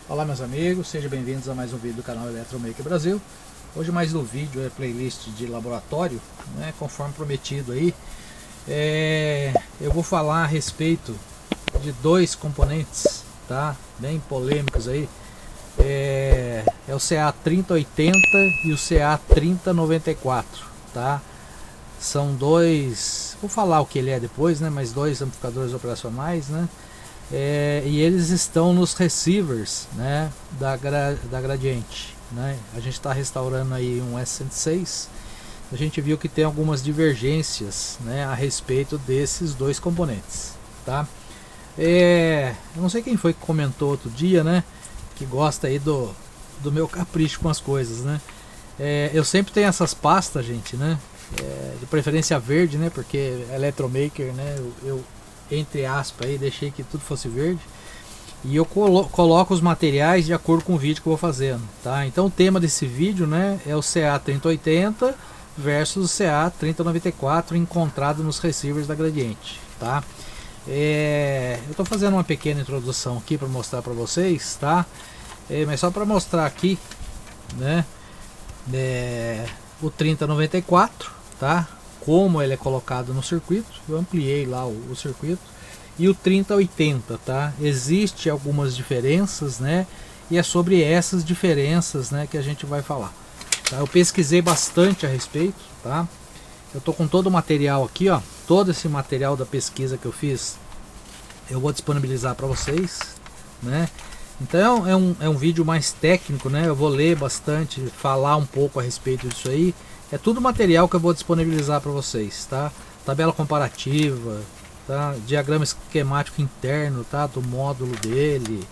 Olá meus amigos, sejam bem-vindos a mais um vídeo do canal Eletromaker Brasil. Hoje mais um vídeo é playlist de laboratório, né, conforme prometido aí. Eu vou falar a respeito de dois componentes, tá, bem polêmicos aí. É o CA3080 e o CA3094, tá? São dois, vou falar o que ele é depois, né, mas dois amplificadores operacionais, né? E eles estão nos receivers, né, da Gradiente, né? A gente está restaurando aí um S106. A gente viu que tem algumas divergências, né, a respeito desses dois componentes, tá? Eu não sei quem foi que comentou outro dia, né, que gosta aí do meu capricho com as coisas, né? Eu sempre tenho essas pastas, gente, né, de preferência verde, né, porque Eletromaker, né, eu entre aspas aí deixei que tudo fosse verde, e eu coloco os materiais de acordo com o vídeo que eu vou fazendo, tá? Então o tema desse vídeo, né, é o CA3080 versus o CA3094 encontrado nos receivers da Gradiente, tá? Eu estou fazendo uma pequena introdução aqui para mostrar para vocês, tá? Mas só para mostrar aqui, né, o 3094, tá? Como ele é colocado no circuito, eu ampliei lá o circuito, e o 3080, tá? Existe algumas diferenças, né? E é sobre essas diferenças, né, que a gente vai falar, tá? Eu pesquisei bastante a respeito, tá? Eu tô com todo o material aqui, ó, todo esse material da pesquisa que eu fiz, eu vou disponibilizar para vocês, né? Então é um vídeo mais técnico, né? Eu vou ler bastante, falar um pouco a respeito disso aí. É tudo material que eu vou disponibilizar para vocês, tá? Tabela comparativa, tá? Diagrama esquemático interno, tá? Do módulo dele,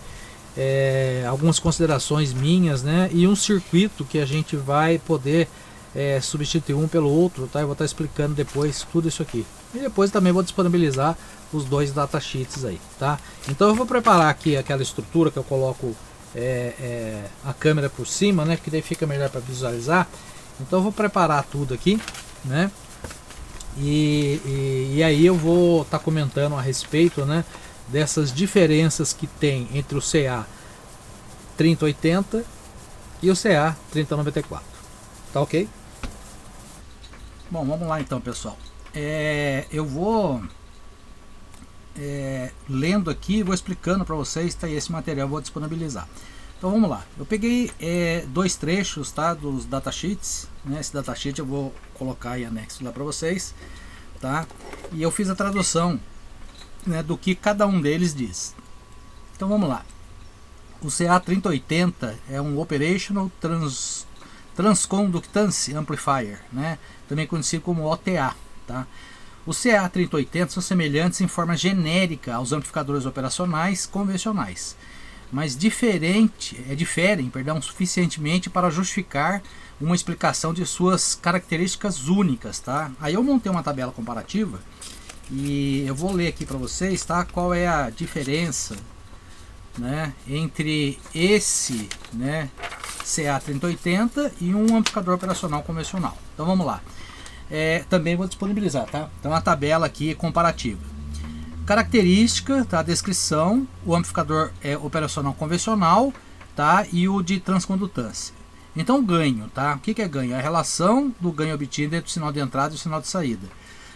algumas considerações minhas, né? E um circuito que a gente vai poder substituir um pelo outro, tá? Eu vou estar explicando depois tudo isso aqui. E depois também vou disponibilizar os dois datasheets aí, tá? Então eu vou preparar aqui aquela estrutura que eu coloco a câmera por cima, né? Que daí fica melhor para visualizar. Então eu vou preparar tudo aqui, né? E aí eu vou estar comentando a respeito, né, dessas diferenças que tem entre o CA3080 e o CA3094, tá ok? Bom, vamos lá então, pessoal. Eu vou lendo aqui, vou explicando para vocês, tá? E esse material eu vou disponibilizar. Então vamos lá, eu peguei dois trechos, tá, dos datasheets, né? Esse datasheet eu vou colocar aí anexo lá para vocês, tá? E eu fiz a tradução, né, do que cada um deles diz. Então vamos lá. O CA3080 é um Operational Transconductance Amplifier, né? Também conhecido como OTA, tá? Os CA3080 são semelhantes em forma genérica aos amplificadores operacionais convencionais, mas diferem suficientemente para justificar uma explicação de suas características únicas, tá? Aí eu montei uma tabela comparativa e eu vou ler aqui para vocês, tá? Qual é a diferença, né, entre esse, né, CA3080 e um amplificador operacional convencional. Então vamos lá. Também vou disponibilizar, tá? Então a tabela aqui comparativa. Característica, tá? Descrição, o amplificador operacional convencional, tá? E o de transcondutância. Então ganho, tá? O que é ganho? É a relação do ganho obtido entre o sinal de entrada e o sinal de saída.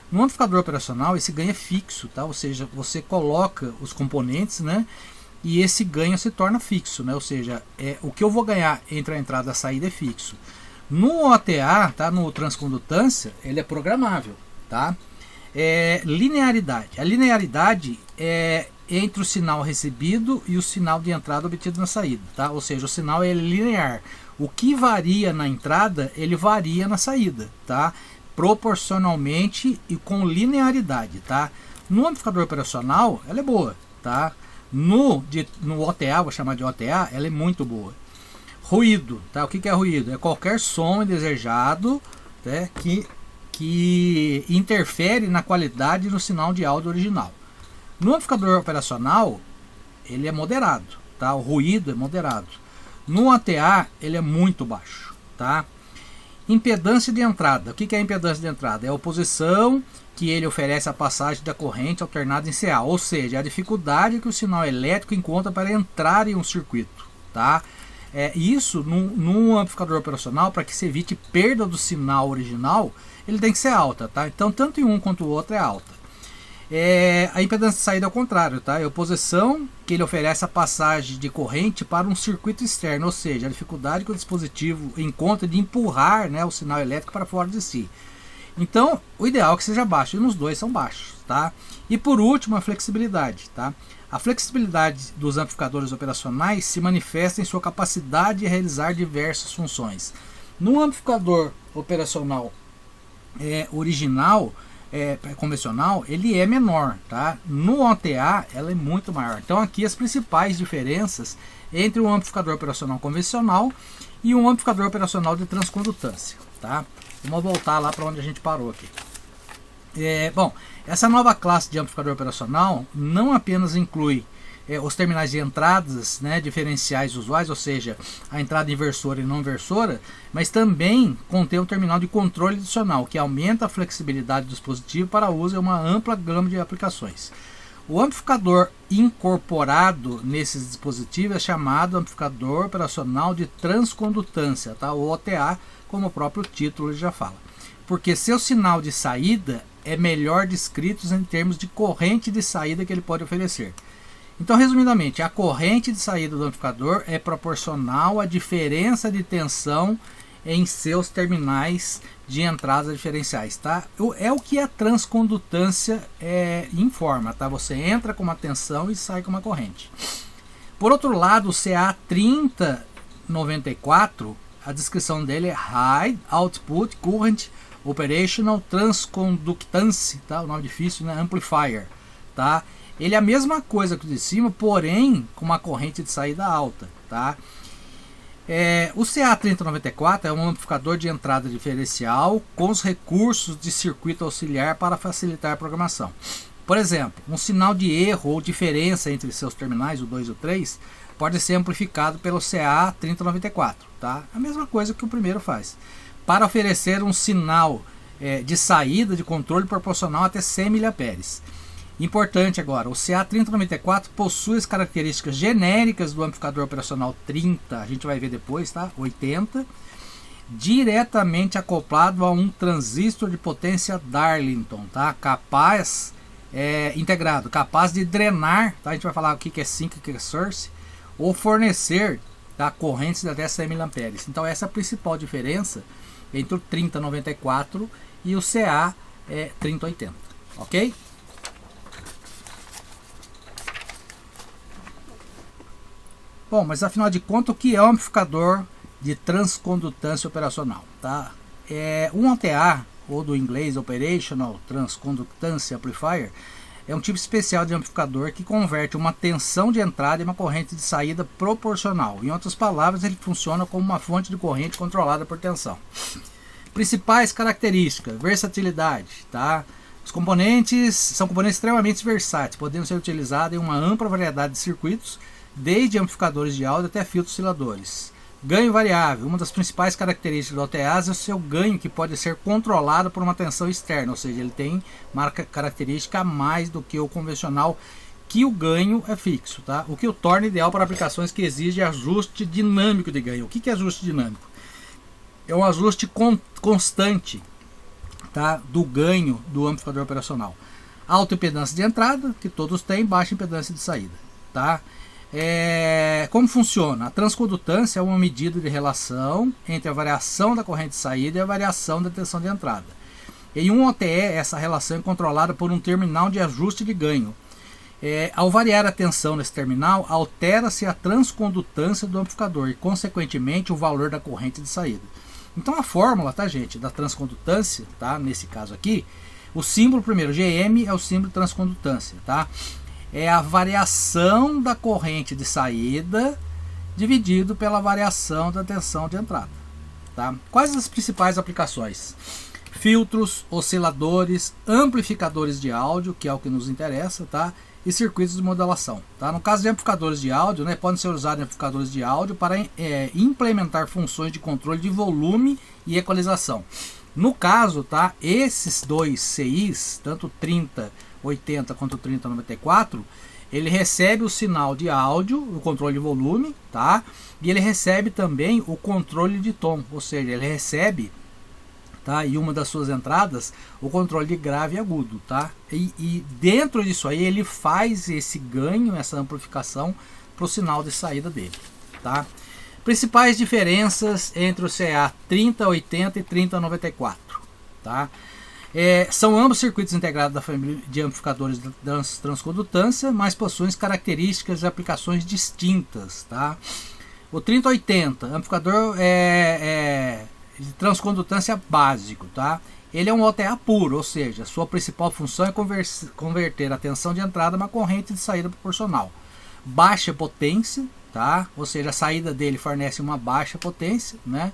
No amplificador operacional esse ganho é fixo, tá? Ou seja, você coloca os componentes, né? E esse ganho se torna fixo, né? Ou seja, o que eu vou ganhar entre a entrada e a saída é fixo. No OTA, tá? No transcondutância, ele é programável, tá? Linearidade. A linearidade é entre o sinal recebido e o sinal de entrada obtido na saída, tá? Ou seja, o sinal é linear. O que varia na entrada, ele varia na saída, tá? Proporcionalmente e com linearidade, tá? No amplificador operacional, ela é boa, tá? No OTA, vou chamar de OTA, ela é muito boa. Ruído, tá? O que é ruído? É qualquer som indesejado, que interfere na qualidade do sinal de áudio original. No amplificador operacional, ele é moderado, tá? O ruído é moderado. No ATA, ele é muito baixo, tá? Impedância de entrada. O que é a impedância de entrada? É a oposição que ele oferece à passagem da corrente alternada em CA, ou seja, a dificuldade que o sinal elétrico encontra para entrar em um circuito, tá? Isso no amplificador operacional, para que se evite perda do sinal original, ele tem que ser alta, tá? Então, tanto em um quanto o outro é alta. A impedância de saída é o contrário, tá? É a oposição que ele oferece a passagem de corrente para um circuito externo, ou seja, a dificuldade que o dispositivo encontra de empurrar, né, o sinal elétrico para fora de si. Então, o ideal é que seja baixo, e nos dois são baixos, tá? E por último, a flexibilidade, tá? A flexibilidade dos amplificadores operacionais se manifesta em sua capacidade de realizar diversas funções. No amplificador operacional original, convencional, ele é menor, tá? No OTA, ela é muito maior. Então, aqui as principais diferenças entre um amplificador operacional convencional e um amplificador operacional de transcondutância, tá? Vamos voltar lá para onde a gente parou aqui. Bom, essa nova classe de amplificador operacional não apenas inclui os terminais de entradas, né, diferenciais usuais, ou seja, a entrada inversora e não inversora, mas também contém um terminal de controle adicional, que aumenta a flexibilidade do dispositivo para uso em uma ampla gama de aplicações. O amplificador incorporado nesses dispositivos é chamado amplificador operacional de transcondutância, tá? O OTA, como o próprio título já fala, porque seu sinal de saída é melhor descrito em termos de corrente de saída que ele pode oferecer. Então, resumidamente, a corrente de saída do amplificador é proporcional à diferença de tensão em seus terminais de entradas diferenciais, tá? É o que a transcondutância informa, tá? Você entra com uma tensão e sai com uma corrente. Por outro lado, o CA3094, a descrição dele é High Output Current Operational Transconductance, tá? O nome difícil, né? Amplifier, tá? Ele é a mesma coisa que o de cima, porém com uma corrente de saída alta, tá? O CA3094 é um amplificador de entrada diferencial com os recursos de circuito auxiliar para facilitar a programação. Por exemplo, um sinal de erro ou diferença entre seus terminais, o 2 e o 3, pode ser amplificado pelo CA3094, tá? A mesma coisa que o primeiro faz, para oferecer um sinal de saída de controle proporcional até 100 mA. Importante agora, o CA3094 possui as características genéricas do amplificador operacional 30, a gente vai ver depois, tá? 80, diretamente acoplado a um transistor de potência Darlington, tá? Capaz, integrado, capaz de drenar, tá? A gente vai falar o que é sink e o que é source, ou fornecer, tá, correntes de até 100 mA. Então essa é a principal diferença entre o 3094 e o CA3080, ok? Bom, mas afinal de contas, o que é um amplificador de transcondutância operacional? Tá? Um OTA, ou do inglês Operational Transconductance Amplifier, é um tipo especial de amplificador que converte uma tensão de entrada em uma corrente de saída proporcional. Em outras palavras, ele funciona como uma fonte de corrente controlada por tensão. Principais características: versatilidade, tá? Os componentes são componentes extremamente versáteis, podendo ser utilizados em uma ampla variedade de circuitos, desde amplificadores de áudio até filtros osciladores. Ganho variável. Uma das principais características do OTAs é o seu ganho, que pode ser controlado por uma tensão externa, ou seja, ele tem uma característica a mais do que o convencional, que o ganho é fixo, tá? O que o torna ideal para aplicações que exigem ajuste dinâmico de ganho. O que é ajuste dinâmico? É um ajuste constante, tá, do ganho do amplificador operacional. Alta impedância de entrada, que todos têm, baixa impedância de saída, tá? Como funciona? A transcondutância é uma medida de relação entre a variação da corrente de saída e a variação da tensão de entrada. Em um OTE, essa relação é controlada por um terminal de ajuste de ganho. Ao variar a tensão nesse terminal, altera-se a transcondutância do amplificador e, consequentemente, o valor da corrente de saída. Então, a fórmula, tá, gente, da transcondutância, tá, nesse caso aqui, o símbolo primeiro, GM, é o símbolo de transcondutância, tá? É a variação da corrente de saída dividido pela variação da tensão de entrada, tá? Quais as principais aplicações? Filtros, osciladores, amplificadores de áudio, que é o que nos interessa, tá? E circuitos de modulação, tá? No caso de amplificadores de áudio, né, podem ser usados amplificadores de áudio para implementar funções de controle de volume e equalização. No caso, tá, esses dois CIs, tanto 3080 quanto 3094, ele recebe o sinal de áudio, o controle de volume, tá? E ele recebe também o controle de tom, ou seja, ele recebe, tá, e uma das suas entradas, o controle de grave e agudo, tá? E dentro disso aí ele faz esse ganho, essa amplificação para o sinal de saída dele, tá? Principais diferenças entre o CA 3080 e 3094, tá? São ambos circuitos integrados da família de amplificadores de transcondutância, mas possuem características e aplicações distintas, tá? O 3080, amplificador de transcondutância básico, tá? Ele é um OTA puro, ou seja, sua principal função é converter a tensão de entrada a uma corrente de saída proporcional. Baixa potência, tá? Ou seja, a saída dele fornece uma baixa potência, né?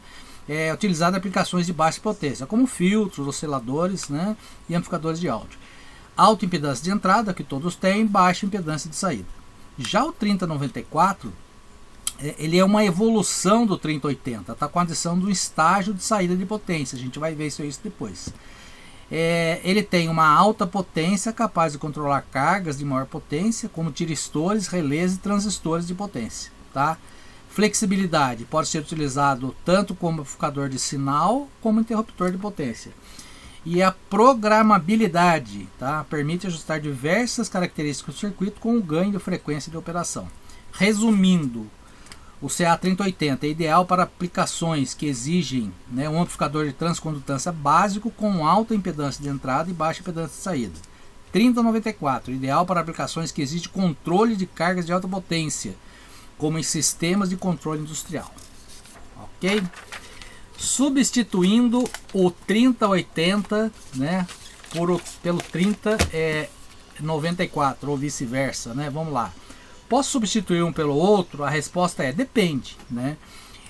Utilizado em aplicações de baixa potência, como filtros, osciladores, né? E amplificadores de áudio. Alta impedância de entrada, que todos têm, baixa impedância de saída. Já o 3094, ele é uma evolução do 3080, está com a adição do estágio de saída de potência, a gente vai ver isso depois. Ele tem uma alta potência capaz de controlar cargas de maior potência, como tiristores, relés e transistores de potência, tá? Flexibilidade, pode ser utilizado tanto como amplificador de sinal como interruptor de potência. E a programabilidade, tá? Permite ajustar diversas características do circuito com o ganho de frequência de operação. Resumindo, o CA3080 é ideal para aplicações que exigem, né, um amplificador de transcondutância básico com alta impedância de entrada e baixa impedância de saída. 3094, ideal para aplicações que exigem controle de cargas de alta potência, como em sistemas de controle industrial. Ok? Substituindo o 3080, né, pelo 3094 ou vice-versa, né? Vamos lá. Posso substituir um pelo outro? A resposta é depende, né?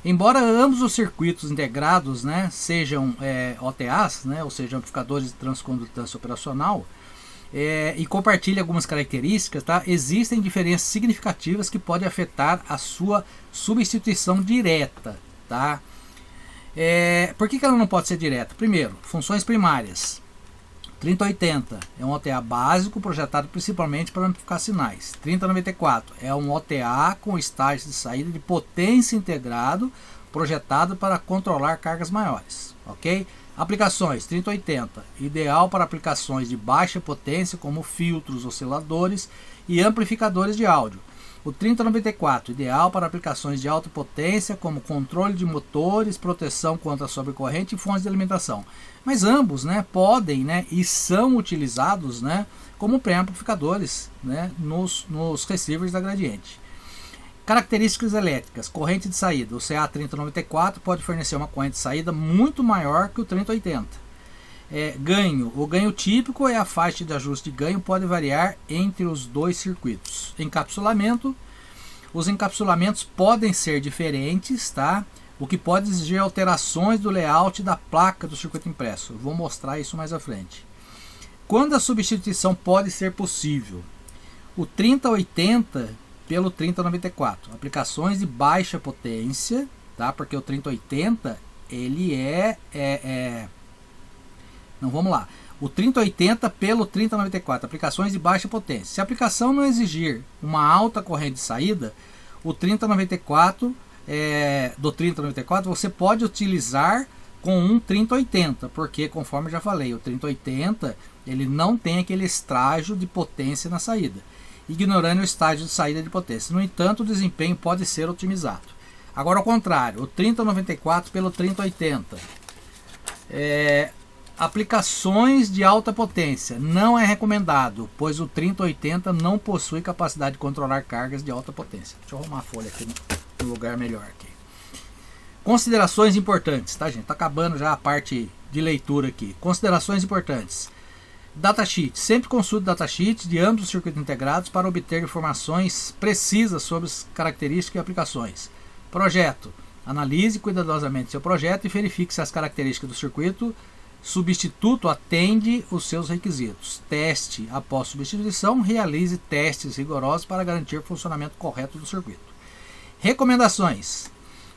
Embora ambos os circuitos integrados, né, sejam OTAs, né, ou seja, amplificadores de transcondutância operacional, e compartilhem algumas características, tá? Existem diferenças significativas que podem afetar a sua substituição direta, tá? Por que ela não pode ser direta? Primeiro, funções primárias. 3080 é um OTA básico projetado principalmente para amplificar sinais. 3094 é um OTA com estágio de saída de potência integrado projetado para controlar cargas maiores, ok? Aplicações: 3080, ideal para aplicações de baixa potência como filtros, osciladores e amplificadores de áudio. O 3094, ideal para aplicações de alta potência como controle de motores, proteção contra sobrecorrente e fontes de alimentação. Mas ambos, né, podem, né, e são utilizados, né, como pré-amplificadores, né, nos receivers da Gradiente. Características elétricas: corrente de saída. O CA3094 pode fornecer uma corrente de saída muito maior que o 3080. Ganho. O ganho típico é a faixa de ajuste de ganho, pode variar entre os dois circuitos. Encapsulamento. Os encapsulamentos podem ser diferentes, tá? O que pode exigir alterações do layout da placa do circuito impresso. Eu vou mostrar isso mais à frente. Quando a substituição pode ser possível? O 3080 pelo 3094. Aplicações de baixa potência, tá? Porque o 3080 ele Não, vamos lá. O 3080 pelo 3094. Aplicações de baixa potência. Se a aplicação não exigir uma alta corrente de saída, o 3094 do 3094 você pode utilizar com um 3080, porque conforme eu já falei, o 3080 ele não tem aquele estágio de potência na saída, ignorando o estágio de saída de potência. No entanto, o desempenho pode ser otimizado. Agora ao contrário, o 3094 pelo 3080. Aplicações de alta potência não é recomendado, pois o 3080 não possui capacidade de controlar cargas de alta potência. Deixa eu arrumar a folha aqui no lugar melhor aqui. Considerações importantes, tá, gente? Tá acabando já a parte de leitura aqui. Considerações importantes. Datasheet. Sempre consulte datasheets de ambos os circuitos integrados para obter informações precisas sobre as características e aplicações. Projeto. Analise cuidadosamente seu projeto e verifique se as características do circuito substituto atende os seus requisitos. Teste após substituição, realize testes rigorosos para garantir o funcionamento correto do circuito. Recomendações: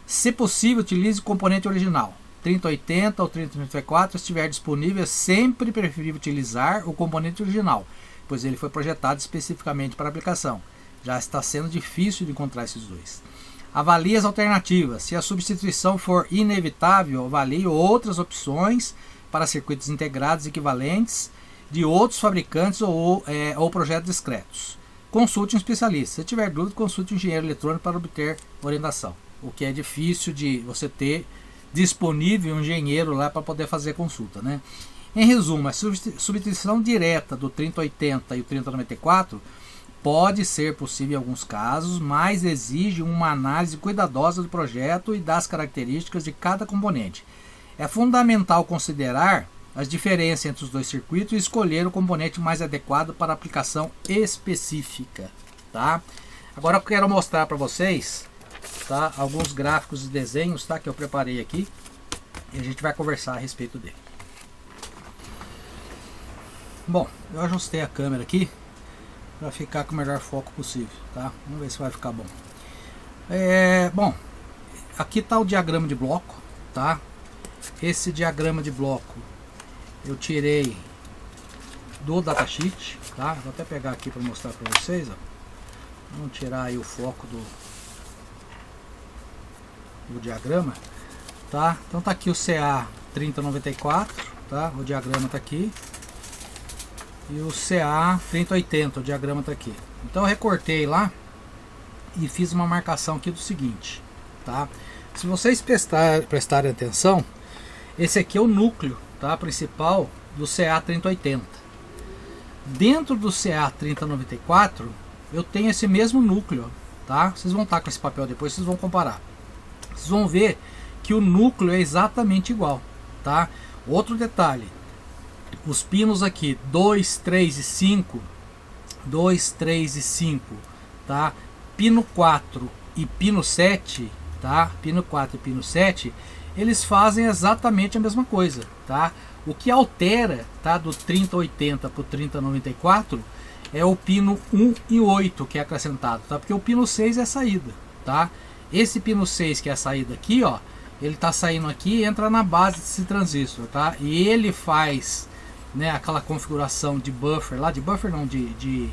se possível, utilize o componente original. 3080 ou 3094 estiver disponível, é sempre preferível utilizar o componente original, pois ele foi projetado especificamente para aplicação. Já está sendo difícil de encontrar esses dois. Avalie as alternativas. Se a substituição for inevitável, avalie outras opções para circuitos integrados equivalentes de outros fabricantes ou projetos discretos. Consulte um especialista. Se tiver dúvida, consulte um engenheiro eletrônico para obter orientação. O que é difícil de você ter disponível um engenheiro lá para poder fazer consulta, né? Em resumo, a substituição direta do 3080 e o 3094 pode ser possível em alguns casos, mas exige uma análise cuidadosa do projeto e das características de cada componente. É fundamental considerar as diferenças entre os dois circuitos e escolher o componente mais adequado para a aplicação específica, tá? Agora eu quero mostrar para vocês, tá, alguns gráficos e desenhos, tá, que eu preparei aqui e a gente vai conversar a respeito dele. Bom, eu ajustei a câmera aqui para ficar com o melhor foco possível, tá? Vamos ver se vai ficar bom. Bom, aqui está o diagrama de bloco, tá? Esse diagrama de bloco eu tirei do datasheet, tá? Vou até pegar aqui para mostrar para vocês, ó. Vamos tirar aí o foco do diagrama, tá? Então tá aqui o CA 3094, tá? O diagrama tá aqui. E o CA 3080, o diagrama está aqui. Então eu recortei lá e fiz uma marcação aqui do seguinte, tá? Se vocês prestarem atenção, esse aqui é o núcleo, tá, principal do CA 3080. Dentro do CA 3094 eu tenho esse mesmo núcleo, tá? Vocês vão estar com esse papel depois, vocês vão comparar. Vocês vão ver que o núcleo é exatamente igual, tá? Outro detalhe: os pinos aqui 2, 3 e 5, 2, 3 e 5, tá? Pino 4 e pino 7, tá? Pino 4 e pino 7, eles fazem exatamente a mesma coisa, tá? O que altera, tá, do 3080 para o 3094 é o pino 1 e 8 que é acrescentado, tá? Porque o pino 6 é a saída, tá? Esse pino 6 que é a saída aqui, ó, ele tá saindo aqui e entra na base desse transistor, tá? E ele faz, né, aquela configuração de buffer lá, de buffer não, de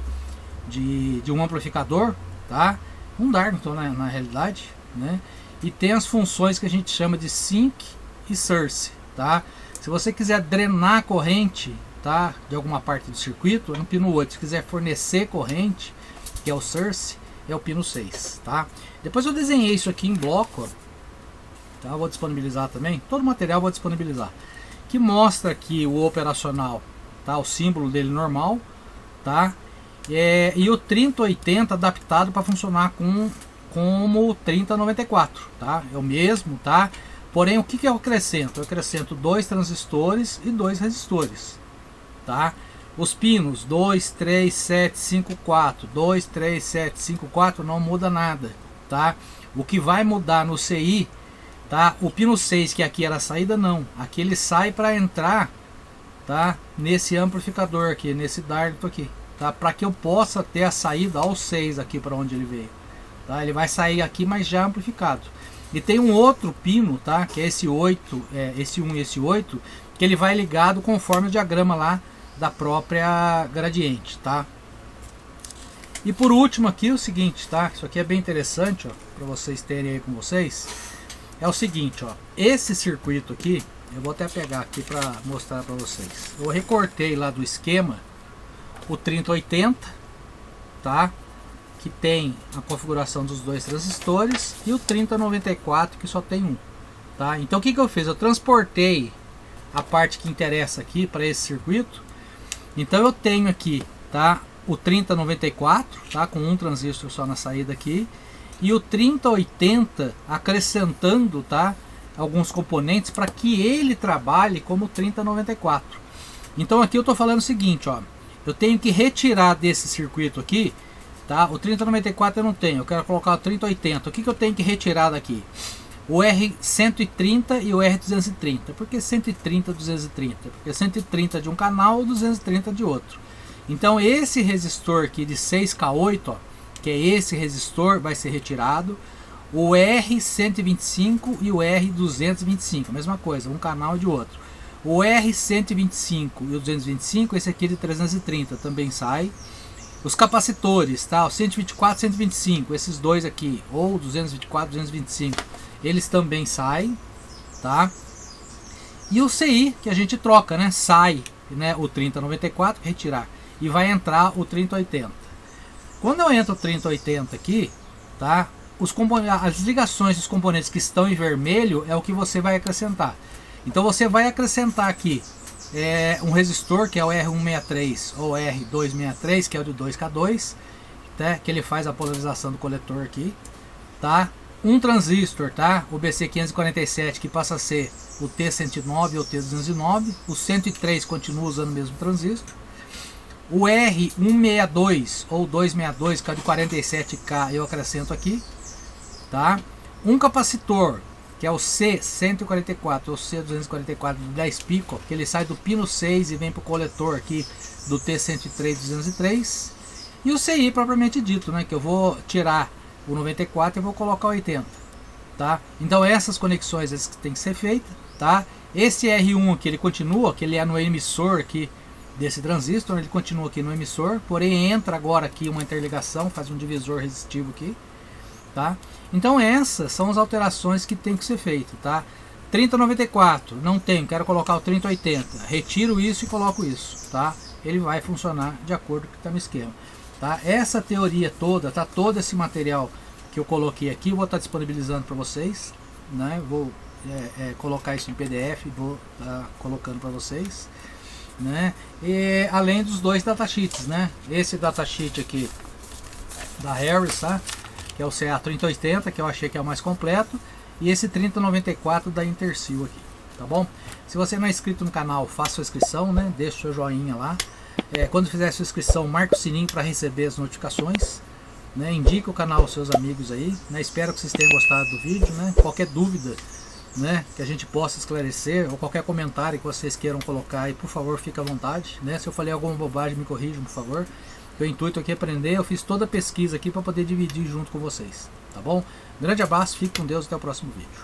um amplificador, tá? Um Darlington, né, na realidade, né? E tem as funções que a gente chama de sink e source, tá? Se você quiser drenar a corrente, tá, de alguma parte do circuito, é no pino 8. Se quiser fornecer corrente, que é o source, é o pino 6, tá? Depois eu desenhei isso aqui em bloco, ó, tá? Vou disponibilizar também, todo o material eu vou disponibilizar, que mostra aqui o operacional, tá? O símbolo dele normal, tá? E o 3080 adaptado para funcionar como o 3094, tá? É o mesmo, tá? Porém, o que eu acrescento? Eu acrescento 2 transistores e 2 resistores, tá? Os pinos 2, 3, 7, 5, 4, 2, 3, 7, 5, 4 não muda nada, tá? O que vai mudar no CI, tá? O pino 6, que aqui era a saída, não. Aqui ele sai para entrar, tá, nesse amplificador aqui, nesse Darlington aqui, tá? Para que eu possa ter a saída ao 6 aqui para onde ele veio, tá? Ele vai sair aqui, mas já amplificado. E tem um outro pino, tá? Que é esse 8, esse 1 e esse 8, que ele vai ligado conforme o diagrama lá da própria gradiente, tá? E por último aqui o seguinte, tá? Isso aqui é bem interessante, ó, para vocês terem aí com vocês. É o seguinte, ó, esse circuito aqui, eu vou até pegar aqui para mostrar para vocês. Eu recortei lá do esquema o 3080, tá? Que tem a configuração dos 2 transistores, e o 3094 que só tem um, tá? Então o que eu fiz? Eu transportei a parte que interessa aqui para esse circuito. Então eu tenho aqui, tá, o 3094, tá, com um transistor só na saída aqui, e o 3080 acrescentando, tá, alguns componentes para que ele trabalhe como 3094. Então aqui eu estou falando o seguinte, ó, eu tenho que retirar desse circuito aqui, tá, o 3094 eu não tenho, eu quero colocar o 3080. O que eu tenho que retirar daqui? o R130 e o R230. Por que 130 e 230? Porque 130 de um canal e 230 de outro. Então esse resistor aqui de 6K8, ó, que é esse resistor, vai ser retirado. O R125 e o R225, a mesma coisa, um canal e de outro. O R125 e o 225, esse aqui de 330 também sai. Os capacitores, tá? O 124 e 125, esses dois aqui, ou 224 e 225, eles também saem, tá? E o CI, que a gente troca, né? Sai, né, o 3094, retirar, e vai entrar o 3080. Quando eu entro o 3080 aqui, tá? As ligações dos componentes que estão em vermelho é o que você vai acrescentar. Então você vai acrescentar aqui um resistor, que é o R163 ou R263, que é o de 2K2, tá? Que ele faz a polarização do coletor aqui, tá? Um transistor, tá? O BC547, que passa a ser o T109 ou T209. O 103 continua usando o mesmo transistor. O R162 ou 262, que é de 47K, eu acrescento aqui, tá? Um capacitor, que é o C144 ou C244 de 10 pico, que ele sai do pino 6 e vem para o coletor aqui do T103 203. E o CI propriamente dito, né, que eu vou tirar o 94 e vou colocar o 80, tá? Então essas conexões que tem que ser feitas, tá? Esse R1 aqui, ele continua, que ele é no emissor aqui desse transistor, ele continua aqui no emissor, porém entra agora aqui uma interligação, faz um divisor resistivo aqui, tá? Então essas são as alterações que tem que ser feito, tá? 3094, não tenho, quero colocar o 3080, retiro isso e coloco isso, tá? Ele vai funcionar de acordo com o que está no esquema, tá? Essa teoria toda, tá? Todo esse material que eu coloquei aqui, eu vou estar disponibilizando para vocês, né? Vou colocar isso em PDF, vou estar colocando para vocês, né? E além dos dois datasheets, né? Esse datasheet aqui da Harris, tá? Que é o CA3080, que eu achei que é o mais completo, e esse 3094 da Intersil aqui, tá bom? Se você não é inscrito no canal, faça sua inscrição, né? Deixa o seu joinha lá. Quando fizer sua inscrição, marque o sininho para receber as notificações, né? Indique o canal aos seus amigos aí, né? Espero que vocês tenham gostado do vídeo, né? Qualquer dúvida, né, que a gente possa esclarecer, ou qualquer comentário que vocês queiram colocar aí, por favor, fique à vontade, né? Se eu falei alguma bobagem, me corrijam, por favor. O intuito aqui é aprender, eu fiz toda a pesquisa aqui para poder dividir junto com vocês, tá bom? Grande abraço, fique com Deus, até o próximo vídeo.